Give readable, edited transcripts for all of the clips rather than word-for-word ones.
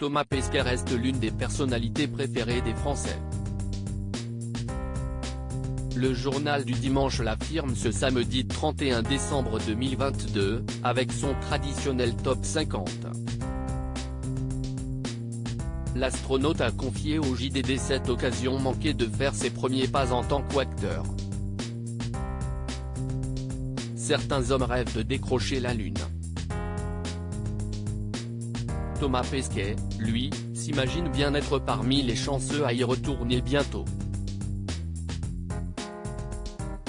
Thomas Pesquet reste l'une des personnalités préférées des Français. Le journal du dimanche l'affirme ce samedi 31 décembre 2022, avec son traditionnel top 50. L'astronaute a confié au JDD cette occasion manquée de faire ses premiers pas en tant qu'acteur. Certains hommes rêvent de décrocher la Lune. Thomas Pesquet, lui, s'imagine bien être parmi les chanceux à y retourner bientôt.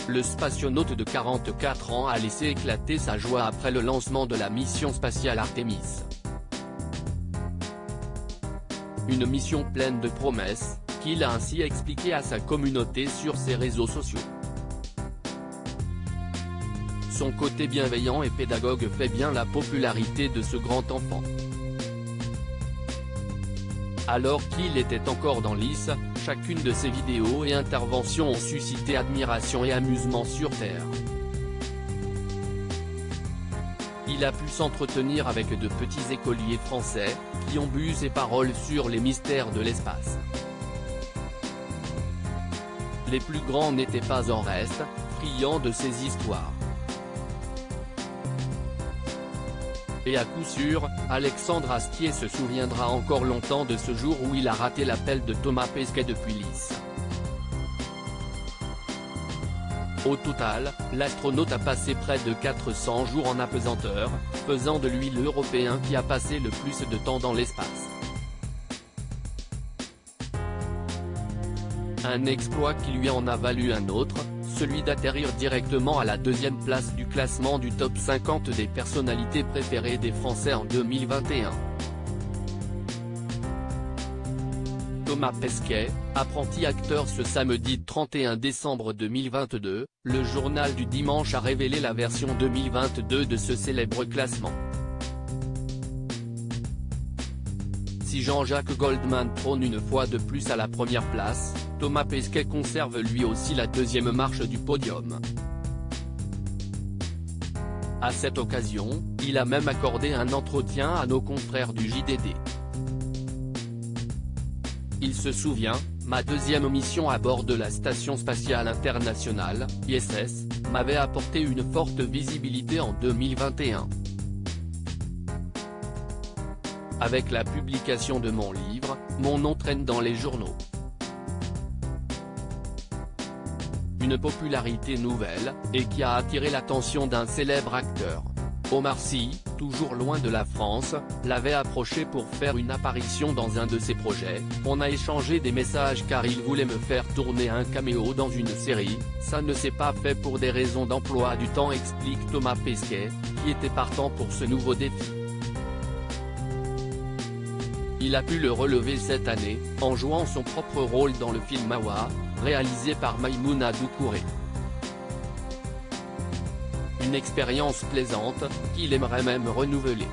Le spationaute de 44 ans a laissé éclater sa joie après le lancement de la mission spatiale Artemis. Une mission pleine de promesses, qu'il a ainsi expliqué à sa communauté sur ses réseaux sociaux. Son côté bienveillant et pédagogue fait bien la popularité de ce grand enfant. Alors qu'il était encore dans l'IS, chacune de ses vidéos et interventions ont suscité admiration et amusement sur Terre. Il a pu s'entretenir avec de petits écoliers français, qui ont bu ses paroles sur les mystères de l'espace. Les plus grands n'étaient pas en reste, friands de ces histoires. Et à coup sûr, Alexandre Astier se souviendra encore longtemps de ce jour où il a raté l'appel de Thomas Pesquet depuis l'IS. Au total, l'astronaute a passé près de 400 jours en apesanteur, faisant de lui l'Européen qui a passé le plus de temps dans l'espace. Un exploit qui lui en a valu un autre, celui d'atterrir directement à la deuxième place du classement du top 50 des personnalités préférées des Français en 2021. Thomas Pesquet, apprenti acteur ce samedi 31 décembre 2022, le journal du dimanche a révélé la version 2022 de ce célèbre classement. Si Jean-Jacques Goldman trône une fois de plus à la première place, Thomas Pesquet conserve lui aussi la deuxième marche du podium. À cette occasion, il a même accordé un entretien à nos confrères du JDD. Il se souvient, ma deuxième mission à bord de la Station Spatiale Internationale, ISS, m'avait apporté une forte visibilité en 2021. Avec la publication de mon livre, mon nom traîne dans les journaux. Une popularité nouvelle, et qui a attiré l'attention d'un célèbre acteur. Omar Sy, toujours loin de la France, l'avait approché pour faire une apparition dans un de ses projets. On a échangé des messages car il voulait me faire tourner un caméo dans une série, ça ne s'est pas fait pour des raisons d'emploi du temps, explique Thomas Pesquet, qui était partant pour ce nouveau défi. Il a pu le relever cette année, en jouant son propre rôle dans le film Hawa, réalisé par Maïmouna Doucouré. Une expérience plaisante, qu'il aimerait même renouveler.